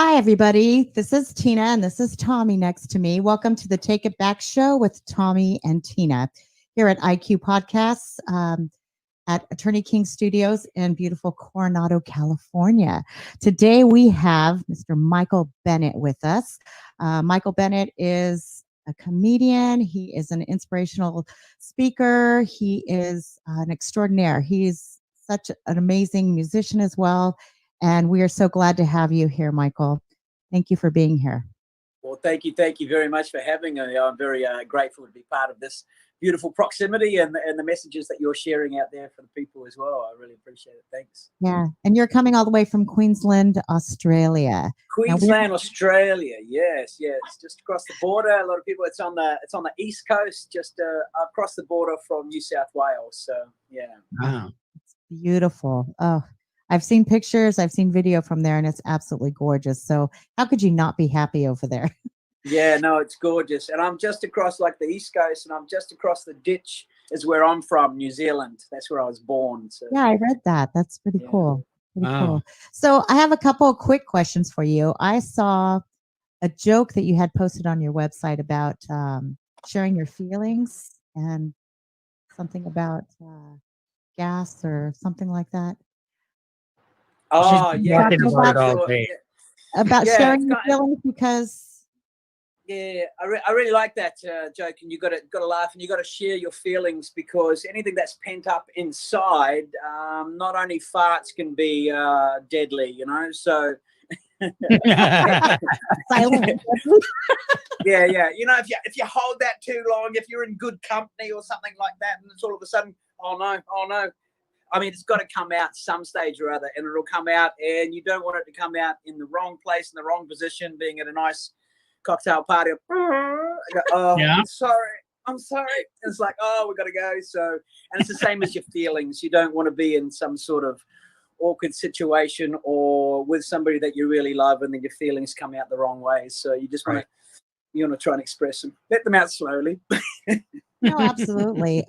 Hi, everybody. This is Tina, and this is Tommy next to me. Welcome to the Take It Back Show with Tommy and Tina here at IQ Podcasts at Attorney King Studios in beautiful Coronado, California. Today, we have Mr. Michael Bennett with us. Michael Bennett is a comedian. He is an inspirational speaker. He is an extraordinaire. He's such an amazing musician as well. And we are so glad to have you here, Michael. Thank you for being here. Well, thank you very much for having me. I'm very grateful to be part of this beautiful proximity and the messages that you're sharing out there for the people as well. I really appreciate it. Thanks. Yeah, and you're coming all the way from Queensland, Australia. Queensland, Australia. Yes, it's just across the border. A lot of people. It's on the east coast, just across the border from New South Wales. So yeah. Wow, it's beautiful. Oh. I've seen pictures, I've seen video from there, and it's absolutely gorgeous. So how could you not be happy over there? Yeah, no, it's gorgeous. And I'm just across like the East Coast, and I'm just across the ditch is where I'm from, New Zealand. That's where I was born. So. Yeah, I read that. That's pretty cool. Pretty cool. So I have a couple of quick questions for you. I saw a joke that you had posted on your website about sharing your feelings and something about gas or something like that. Oh, yeah. About sharing your feelings because. Yeah, I really like that joke, and you got to laugh, and you got to share your feelings, because anything that's pent up inside, not only farts can be deadly, you know. So. Silent. Yeah. You know, if you hold that too long, if you're in good company or something like that, and it's all of a sudden, oh no. I mean, it's got to come out some stage or other, and it'll come out, and you don't want it to come out in the wrong place, in the wrong position, being at a nice cocktail party. Oh, yeah. I'm sorry. It's like, oh, we got to go. So, and it's the same as your feelings. You don't want to be in some sort of awkward situation or with somebody that you really love, and then your feelings come out the wrong way. So you just want to try and express them. Let them out slowly. No, absolutely.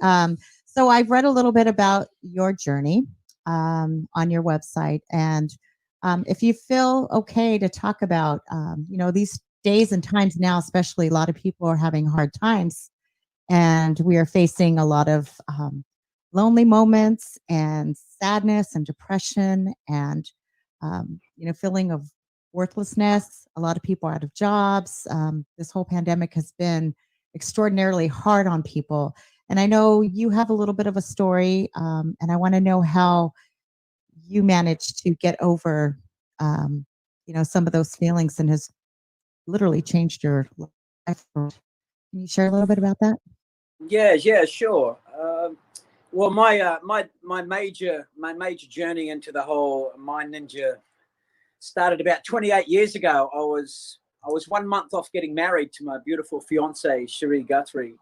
So I've read a little bit about your journey on your website, and if you feel okay to talk about, these days and times now, especially a lot of people are having hard times, and we are facing a lot of lonely moments and sadness and depression and, feeling of worthlessness. A lot of people are out of jobs. This whole pandemic has been extraordinarily hard on people. And I know you have a little bit of a story, and I want to know how you managed to get over, some of those feelings and has literally changed your life. Can you share a little bit about that? Yeah, sure. Well, my major journey into the whole Mind Ninja started about 28 years ago. I was 1 month off getting married to my beautiful fiancée, Cherie Guthrie,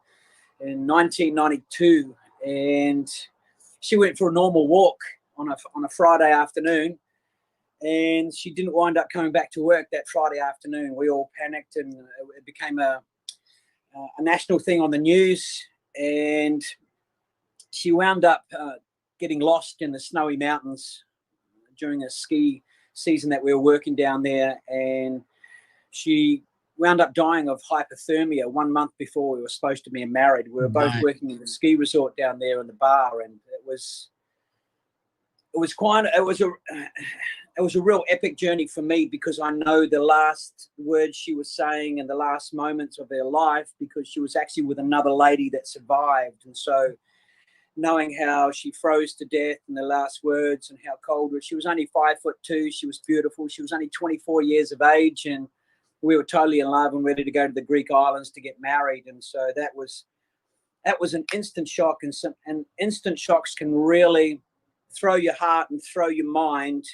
in 1992, and she went for a normal walk on a Friday afternoon, and she didn't wind up coming back to work that Friday afternoon. We all panicked, and it became a national thing on the news, and she wound up getting lost in the snowy mountains during a ski season that we were working down there, and she wound up dying of hypothermia 1 month before we were supposed to be married. We were both working in the ski resort down there in the bar, and it was a real epic journey for me, because I know the last words she was saying and the last moments of her life, because she was actually with another lady that survived. And so knowing how she froze to death in the last words and how cold she was only 5'2", she was beautiful. She was only 24 years of age, and we were totally in love and ready to go to the Greek islands to get married. And so that was an instant shock, and instant shocks can really throw your heart and throw your mind.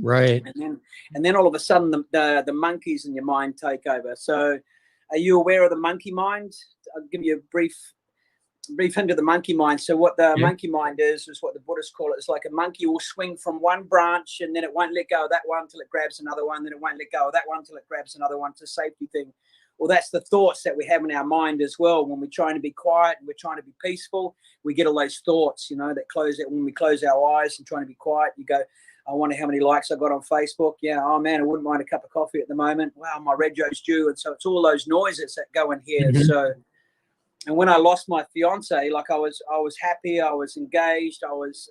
Right. And then all of a sudden the monkeys in your mind take over. So are you aware of the monkey mind? I'll give you a brief hint of the monkey mind. So what the monkey mind is what the Buddhists call it. It's like a monkey will swing from one branch, and then it won't let go of that one till it grabs another one. Then it won't let go of that one till it grabs another one. It's a safety thing. Well, that's the thoughts that we have in our mind as well. When we're trying to be quiet and we're trying to be peaceful, we get all those thoughts, that close it. When we close our eyes and trying to be quiet, you go, I wonder how many likes I got on Facebook. Yeah, oh man, I wouldn't mind a cup of coffee at the moment. Wow, my red joe's due. And so it's all those noises that go in here. Mhm. So, and when I lost my fiance, like I was happy, I was engaged, I was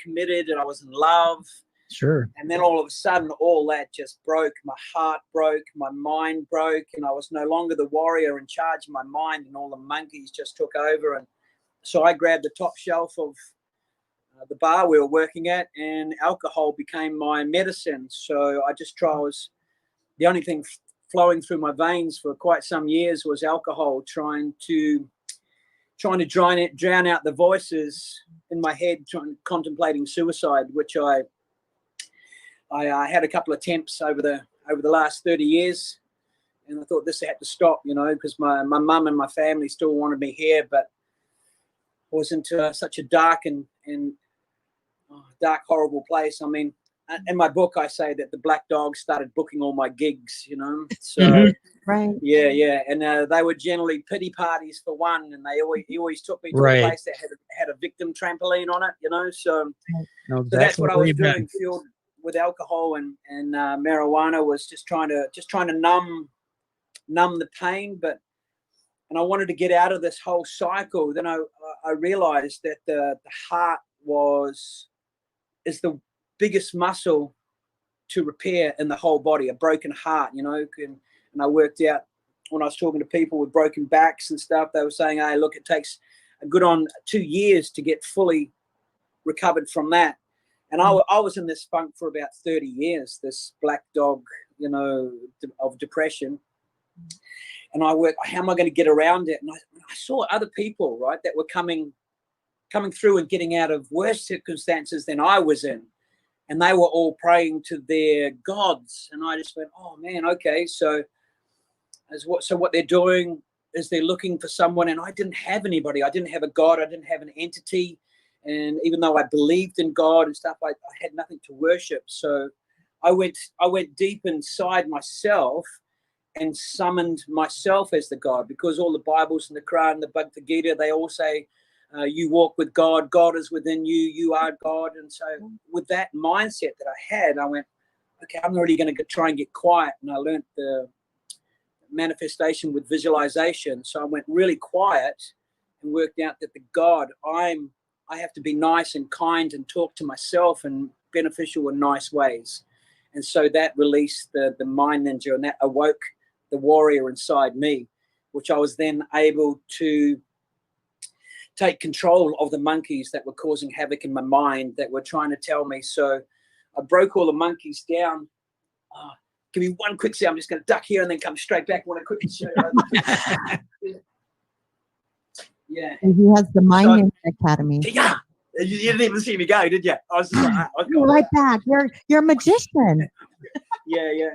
committed, and I was in love. Sure. And then all of a sudden, all that just broke. My heart broke, my mind broke, and I was no longer the warrior in charge of my mind, and all the monkeys just took over. And so I grabbed the top shelf of the bar we were working at, and alcohol became my medicine. So I was the only thing flowing through my veins for quite some years was alcohol, trying to drown out the voices in my head, contemplating suicide, which I had a couple of attempts over the last 30 years, and I thought this had to stop, because my mum and my family still wanted me here, but I was into such a dark and dark, horrible place. I mean, in my book, I say that the black dog started booking all my gigs, So, Right. yeah. And they were generally pity parties for one, and he always took me to a place that had a victim trampoline on it, So, No, so that's what I was exactly. doing, fueled with alcohol and marijuana, was just trying to numb the pain, and I wanted to get out of this whole cycle. Then I realized that the heart is the biggest muscle to repair in the whole body. A broken heart, and I worked out when I was talking to people with broken backs and stuff, they were saying, hey, look, it takes a good on 2 years to get fully recovered from that. And I was in this funk for about 30 years, this black dog, of depression. And I worked, how am I going to get around it? And I saw other people, right, that were coming through and getting out of worse circumstances than I was in. And they were all praying to their gods. And I just went, oh man, okay. So what they're doing is they're looking for someone, and I didn't have anybody. I didn't have a God. I didn't have an entity. And even though I believed in God and stuff, I had nothing to worship. So I went deep inside myself and summoned myself as the God, because all the Bibles and the Quran, the Bhagavad Gita, they all say, you walk with God, God is within you, you are God. And so with that mindset that I had, I went, okay, I'm really going to try and get quiet. And I learned the manifestation with visualization. So I went really quiet and worked out that the God, I have to be nice and kind and talk to myself in beneficial and nice ways. And so that released the mind ninja, and that awoke the warrior inside me, which I was then able to take control of the monkeys that were causing havoc in my mind, that were trying to tell me. So I broke all the monkeys down. Give me one quick second. I'm just going to duck here and then come straight back when I quickly show you. Yeah. And he has the Mind Ninja Academy. Yeah. You didn't even see me go, did you? I was just like, You're right back. You're a magician. Yeah.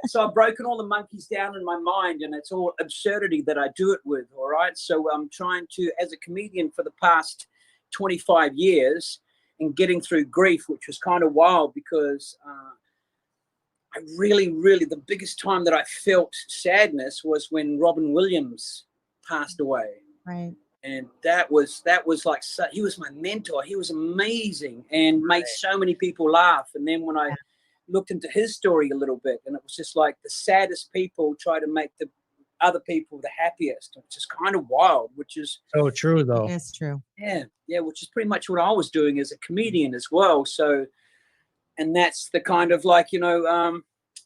So I've broken all the monkeys down in my mind, and it's all absurdity that I do it with. All right. So I'm trying to, as a comedian for the past 25 years, and getting through grief, which was kind of wild, because I really, the biggest time that I felt sadness was when Robin Williams passed away. Right. And that was like, he was my mentor. He was amazing and made so many people laugh. And then when I looked into his story a little bit, and it was just like the saddest people try to make the other people the happiest, which is kind of wild, which is so true though. It's true. Yeah, which is pretty much what I was doing as a comedian as well. So, and that's the kind of like,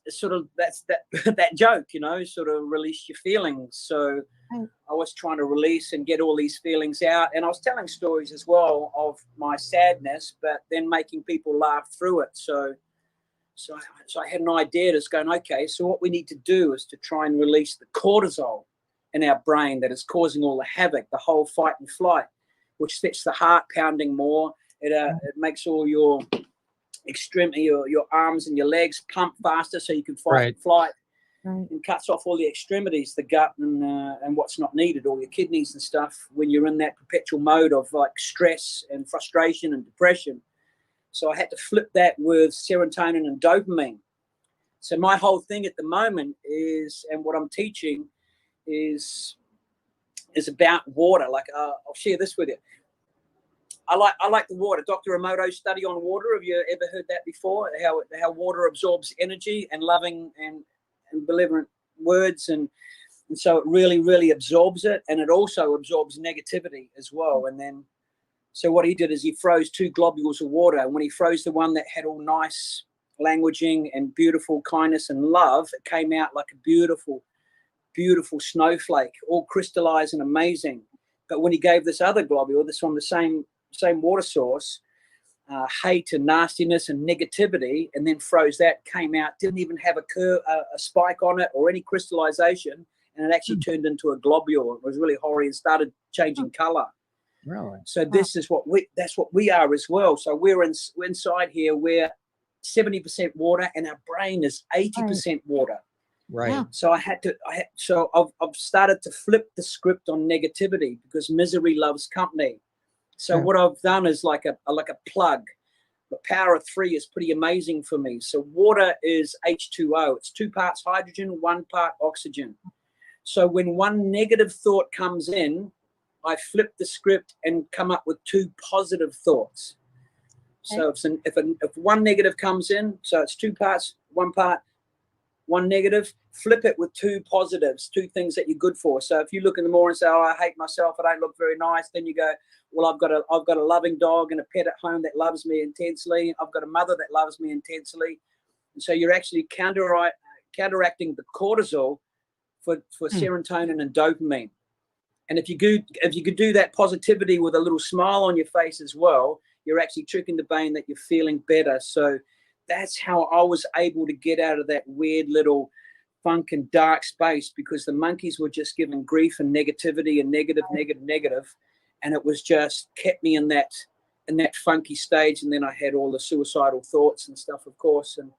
sort of that's that joke, sort of release your feelings. So I was trying to release and get all these feelings out, and I was telling stories as well of my sadness, but then making people laugh through it. So I had an idea that's going, okay, so what we need to do is to try and release the cortisol in our brain that is causing all the havoc, the whole fight and flight, which sets the heart pounding more. It makes all your extremity, your arms and your legs pump faster so you can fight and flight. Right. And cuts off all the extremities, the gut and what's not needed, all your kidneys and stuff, when you're in that perpetual mode of like stress and frustration and depression. So I had to flip that with serotonin and dopamine. So my whole thing at the moment is, and what I'm teaching is about water. Like I'll share this with you. I like the water. Dr. Emoto's study on water. Have you ever heard that before? How water absorbs energy and loving and benevolent words, and so it really absorbs it, and it also absorbs negativity as well. And then, so what he did is he froze 2 globules of water, and when he froze the one that had all nice languaging and beautiful kindness and love, it came out like a beautiful snowflake, all crystallized and amazing. But when he gave this other globule, this one, the same water source, hate and nastiness and negativity, and then froze that, came out, didn't even have a spike on it or any crystallization, and it actually turned into a globule. It was really hoary and started changing color. Really? So this is that's what we are as well. So we're inside here, we're 70% water, and our brain is 80% water. Right. Yeah. So I've started to flip the script on negativity, because misery loves company. So what I've done is like a plug. The power of 3 is pretty amazing for me. So water is H2O. It's 2 parts hydrogen, 1 part oxygen. So when one negative thought comes in, I flip the script and come up with 2 positive thoughts. So if one negative comes in, so it's 2 parts, 1 part, 1 negative, flip it with 2 positives, 2 things that you're good for. So if you look in the morning and say, oh, I hate myself, I don't look very nice, then you go, well, I've got a loving dog and a pet at home that loves me intensely. I've got a mother that loves me intensely. And so you're actually counteracting the cortisol for serotonin and dopamine. And if you could do that positivity with a little smile on your face as well, you're actually tricking the brain that you're feeling better. So that's how I was able to get out of that weird little funk and dark space, because the monkeys were just giving grief and negativity and negative. And it was just kept me in that funky stage. And then I had all the suicidal thoughts and stuff, of course. And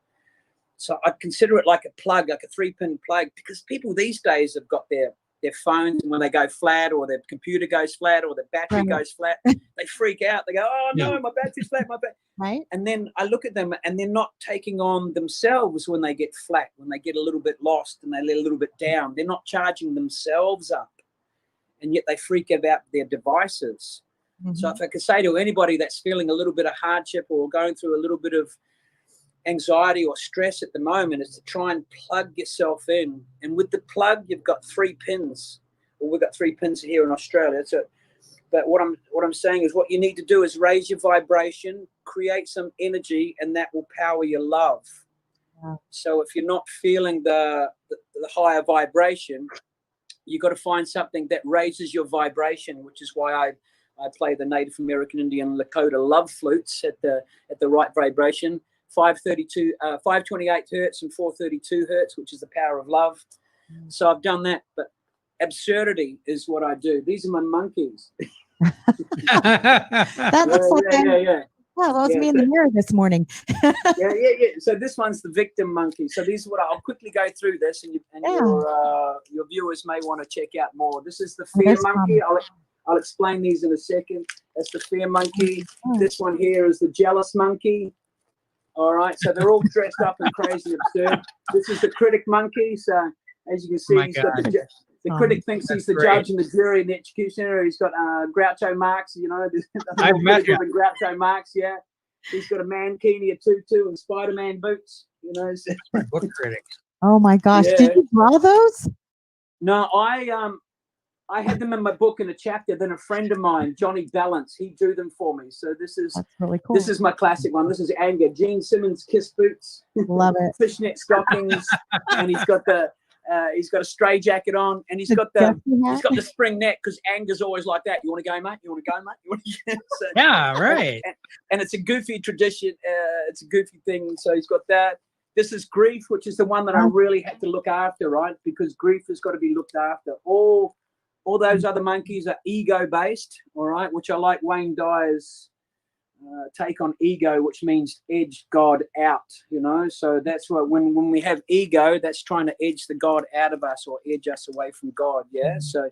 so I consider it like a plug, like a 3-pin plug, because people these days have got their phones, and when they go flat, or their computer goes flat, or their battery goes flat, they freak out. They go, oh no, my battery's flat, Right. And then I look at them, and they're not taking on themselves when they get flat, when they get a little bit lost and they let a little bit down. They're not charging themselves up, and yet they freak about their devices. So if I could say to anybody that's feeling a little bit of hardship or going through a little bit of anxiety or stress at the moment, is to try and plug yourself in. And with the plug, you've got 3 pins. Well, we've got 3 pins here in Australia. But what I'm saying is, what you need to do is raise your vibration, create some energy, and that will power your love. Wow. So if you're not feeling the higher vibration, you've got to find something that raises your vibration, which is why I play the Native American Indian Lakota love flutes at the right vibration. 528 hertz and 432 hertz, which is the power of love. So I've done that, but absurdity is what I do. These are my monkeys. That looks like yeah. Well, that was me in the mirror this morning. yeah. So this one's the victim monkey. So these are what I'll quickly go through this, and your viewers may want to check out more. This is the fear monkey. I'll explain these in a second. That's the fear monkey. This one here is the jealous monkey. All right, so they're all dressed up and crazy absurd. This is the critic monkey. So as you can see, he's got the critic thinks he's the judge and the jury and the executioner. He's got Groucho Marx, you know. I've met him. Groucho Marx, yeah. He's got a mankini, a tutu, and Spider-Man boots, you know. My book critic. Oh my gosh! Yeah. Did you draw those? No, I had them in my book in a chapter. Then a friend of mine, Johnny Balance, he drew them for me. So that's really cool. This is my classic one. This is Anger. Gene Simmons kiss boots. Love it. Fishnet stockings, and he's got a stray jacket on, and he's got the spring neck, because Anger's always like that. You want to go, mate? You want to go, mate? You want to so, yeah, right. And it's a goofy tradition. It's a goofy thing. So he's got that. This is Grief, which is the one that I really had to look after, right? Because grief has got to be looked after. All those other monkeys are ego-based, all right, which I like Wayne Dyer's take on ego, which means edge God out, you know. So that's what, when we have ego, that's trying to edge the God out of us, or edge us away from God, yeah. So,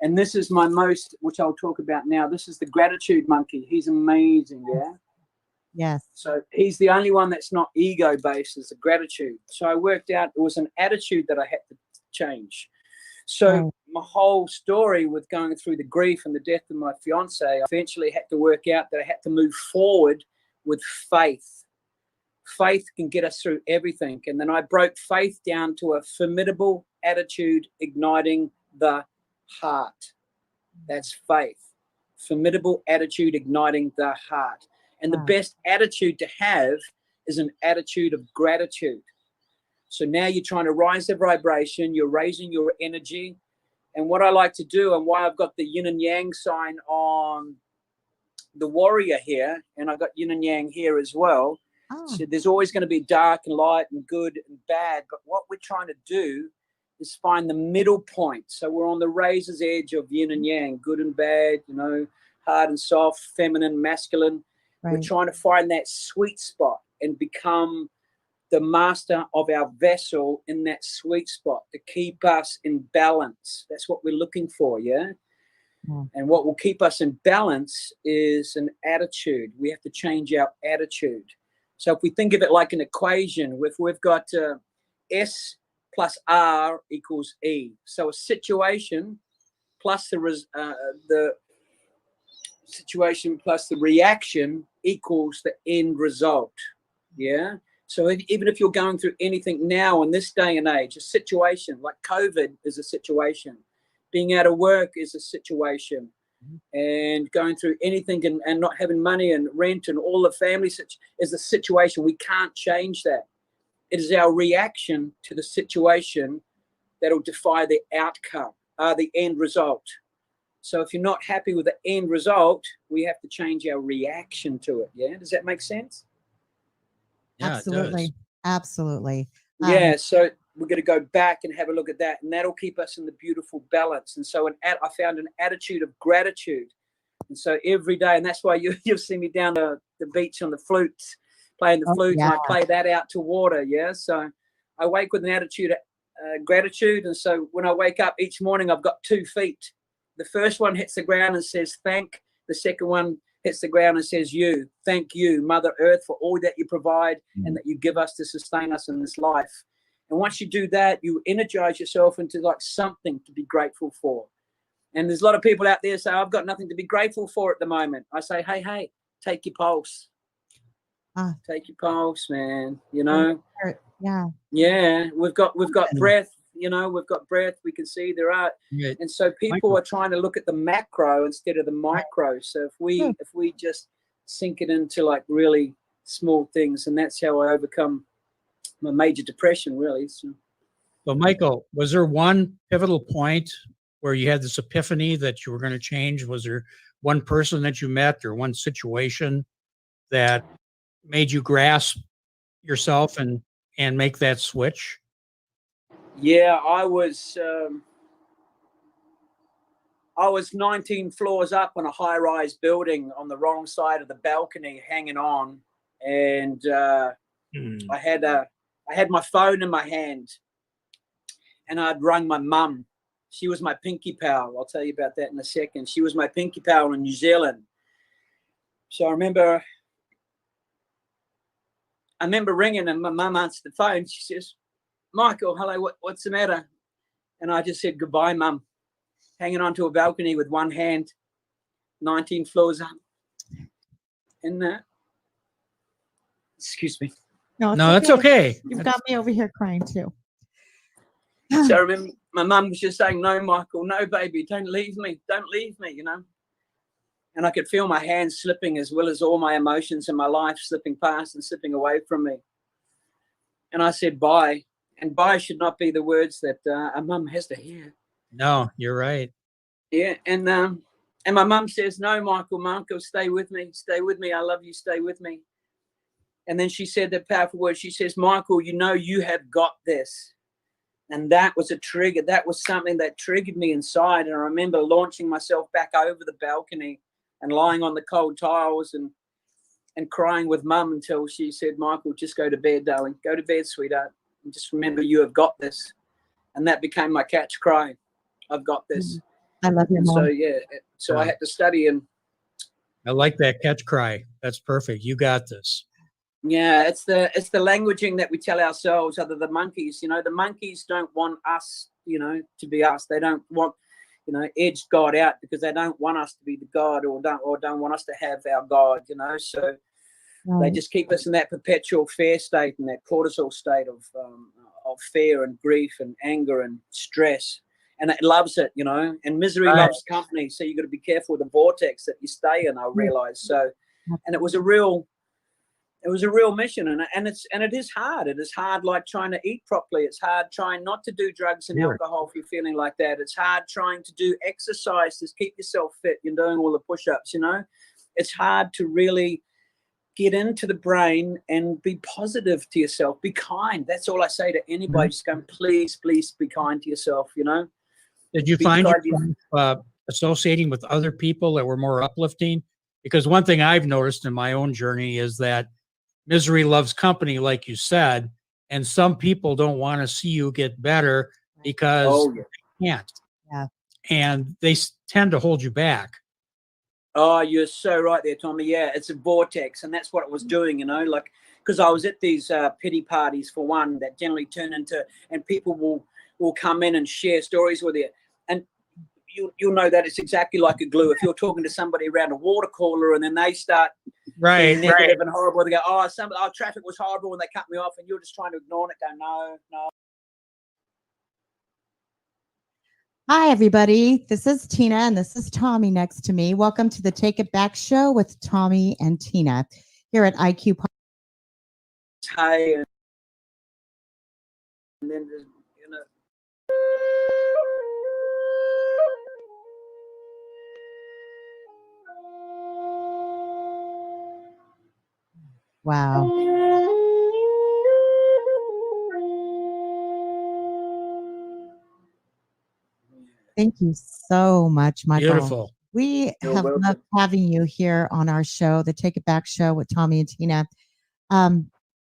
and this is my most, which I'll talk about now, this is the gratitude monkey. He's amazing, yeah. Yes. So he's the only one that's not ego-based, is the gratitude. So I worked out it was an attitude that I had to change. So Right. my whole story with going through the grief and the death of my fiance, I eventually had to work out that I had to move forward with faith. Faith can get us through everything. And then I broke faith down to a formidable attitude igniting the heart. That's faith. Formidable attitude igniting the heart. And the Wow. best attitude to have is an attitude of gratitude. So now you're trying to rise the vibration, you're raising your energy. And what I like to do, and why I've got the yin and yang sign on the warrior here, and I've got yin and yang here as well. Oh, So there's always going to be dark and light and good and bad. But what we're trying to do is find the middle point. So we're on the razor's edge of yin and yang, good and bad, hard and soft, feminine, masculine. We're right. trying to find that sweet spot and become the master of our vessel in that sweet spot to keep us in balance. That's what we're looking for, yeah? Yeah. And what will keep us in balance is an attitude. We have to change our attitude. So if we think of it like an equation, if we've got S plus R equals E. So a situation plus the situation plus the reaction equals the end result. Yeah. So even if you're going through anything now in this day and age, a situation like COVID is a situation, being out of work is a situation, and going through anything and not having money and rent and all the family is a situation. We can't change that. It is our reaction to the situation that'll defy the outcome, the end result. So if you're not happy with the end result, we have to change our reaction to it. Yeah. Does that make sense? Yeah, it does. Absolutely. Absolutely. Yeah, so we're going to go back and have a look at that, and that'll keep us in the beautiful balance. And so I found an attitude of gratitude. And so every day, and that's why you'll see me down the beach on the flutes, playing the flutes, yeah. and I play that out to water, yeah? So I wake with an attitude of gratitude, and so when I wake up each morning, I've got 2 feet. The first one hits the ground and says, thank. The second one hits the ground and says, you. Thank you, Mother Earth, for all that you provide and that you give us to sustain us in this life. And once you do that, you energize yourself into like something to be grateful for. And there's a lot of people out there say, I've got nothing to be grateful for at the moment. I say, hey, take your pulse. Take your pulse, man. Yeah. Yeah, we've got breath. We've got breath. We can see there are, Yeah. and so people Michael. are trying to look at the macro instead of the micro. So if we just sink it into like really small things, and that's how I overcome my major depression, really. So Michael, was there one pivotal point where you had this epiphany that you were going to change? Was there one person that you met or one situation that made you grasp yourself and make that switch? yeah, I was 19 floors up on a high-rise building on the wrong side of the balcony, hanging on, and I had my phone in my hand, and I'd rung my mum. She was my pinky pal. I'll tell you about that in a second. She was my pinky pal in New Zealand. So I remember ringing, and my mum answered the phone. She says, Michael, hello, what's the matter? And I just said, goodbye, Mum. Hanging onto a balcony with one hand, 19 floors up. And excuse me. No, That's okay. You've got me over here crying too. So I remember my mum was just saying, no, Michael, no, baby, don't leave me, And I could feel my hands slipping, as well as all my emotions in my life slipping past and slipping away from me. And I said, bye. And bye should not be the words that a mum has to hear. No, you're right. Yeah, and my mum says, no, Michael, stay with me, I love you, stay with me. And then she said that powerful word. She says, Michael, you have got this. And that was a trigger. That was something that triggered me inside. And I remember launching myself back over the balcony and lying on the cold tiles and crying with Mum until she said, Michael, just go to bed, darling. Go to bed, sweetheart. And just remember, you have got this. And that became my catch cry. I've got this. I love your mom. So, yeah. So I had to study, and I like that catch cry. That's perfect. You got this. Yeah, it's the languaging that we tell ourselves. Other the monkeys, the monkeys don't want us, to be us. They don't want, edge God out because they don't want us to be the God, or don't want us to have our God. So they Right. just keep us in that perpetual fear state and that cortisol state of fear and grief and anger and stress. And it loves it, and misery Right. loves company. So you got to be careful with the vortex that you stay in, I realize. So, and it was a real mission, and it is hard. It is hard, like trying to eat properly. It's hard trying not to do drugs and alcohol if you're feeling like that. It's hard trying to do exercise to keep yourself fit. You're doing all the push-ups, It's hard to really get into the brain and be positive to yourself. Be kind. That's all I say to anybody. Just go, please be kind to yourself, Did you find yourself associating with other people that were more uplifting? Because one thing I've noticed in my own journey is that misery loves company, like you said, and some people don't want to see you get better because they can't. Yeah. And they tend to hold you back. Oh, you're so right there, Tommy. Yeah, it's a vortex, and that's what it was doing, like, because I was at these pity parties, for one, that generally turn into, and people will come in and share stories with you, and you'll know that it's exactly like a glue. If you're talking to somebody around a water cooler and then they start being negative and horrible, they go, oh, traffic was horrible and they cut me off, and you're just trying to ignore it, go, no. Hi, everybody. This is Tina, and this is Tommy next to me. Welcome to the Take It Back Show with Tommy and Tina here at IQ. Hi, and then Wow. Thank you so much, Michael. Beautiful. We You're have welcome. loved having you here on our show, the Take It Back Show with Tommy and Tina.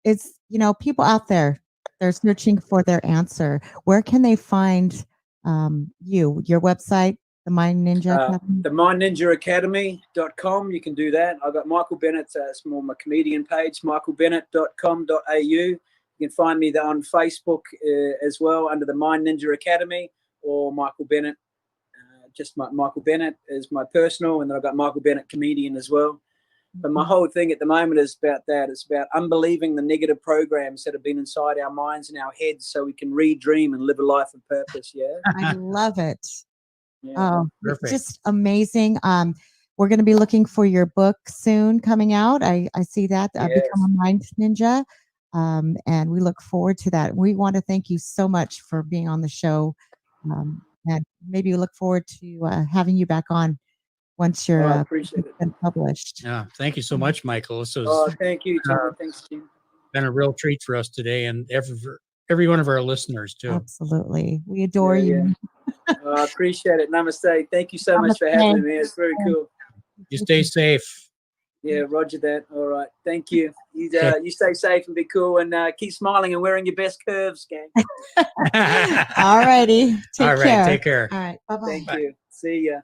It's, people out there, they're searching for their answer. Where can they find your website, the Mind Ninja Academy? The mindninjaacademy.com. You can do that. I've got Michael Bennett's more my comedian page, michaelbennett.com.au. You can find me there on Facebook as well under the Mind Ninja Academy, or Michael Bennett. Just Michael Bennett is my personal, and then I've got Michael Bennett comedian as well. But my whole thing at the moment is about that. It's about unbelieving the negative programs that have been inside our minds and our heads, so we can redream and live a life of purpose. Yeah, I love it. yeah. It's just amazing. We're going to be looking for your book soon coming out. I see that, Yes. Become a Mind Ninja. And we look forward to that. We want to thank you so much for being on the show. And maybe we look forward to having you back on once I you're appreciate it. been published. Yeah. Thank you so much, Michael. This has Thank you, Tommy. Thanks, Tim. been a real treat for us today, and every one of our listeners too. Absolutely. We adore you. Yeah. I appreciate it. Namaste. Thank you so much for having me. It's very cool. You stay safe. Yeah, roger that. All right. Thank you. You stay safe and be cool, and keep smiling and wearing your best curves, gang. All righty. Take care. Take care. All right. Bye-bye. Thank you. See ya.